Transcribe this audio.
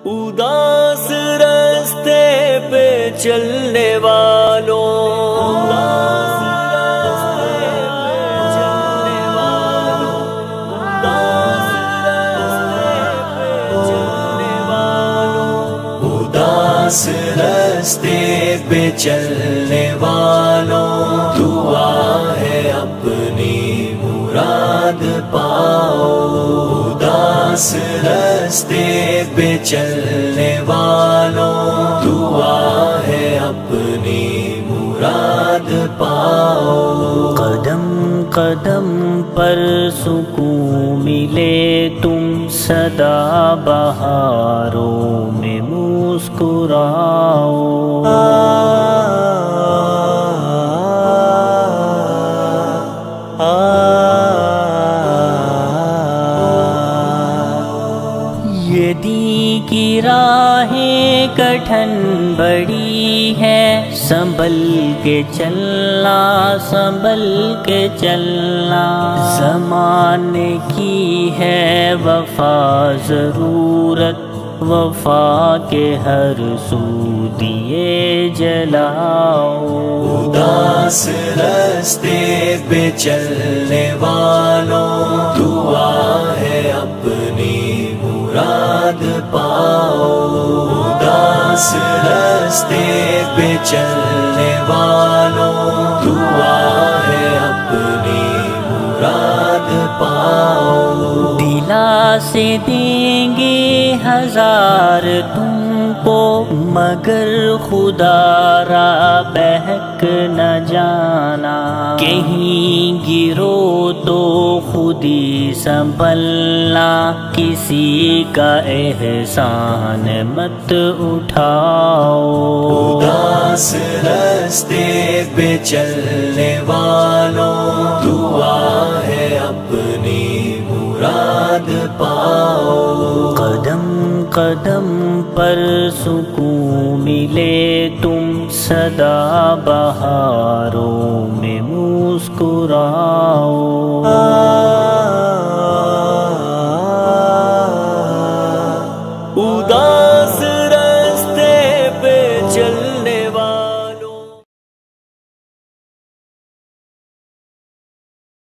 اداس راستے پہ چلنے والوں، اداس راستے پہ چلنے والوں، دعا ہے اپنی مراد پاؤ۔ اداس راستے پہ چلنے والوں، دعا ہے اپنی مراد پاؤ۔ قدم قدم پر سکون ملے تم سدا بہاروں میں مسکراؤ۔ یہ دی کی راہیں کٹھن بڑی ہے، سنبھل کے چلنا سنبھل کے چلنا، زمانے کی ہے وفا ضرورت، وفا کے ہر سو دیے جلاؤ۔ اداس راستے پہ چلنے والوں، دعا ہے اپنی مراد پاؤ۔ اداس راستے پہ چلنے والوں، دعا ہے اپنی مراد پاؤ۔ دلا سے دیں گے ہزار تم کو، مگر خدا را بہک نہ جانا، کہیں گرو تو خود ہی سنبھلنا، کسی کا احسان مت اٹھاؤ۔ اداس راستے پہ چلنے والوں، دعا ہے اپنی مراد پاؤ۔ قدم قدم پر سکون ملے تم سدا بہاروں میں مسکراؤ۔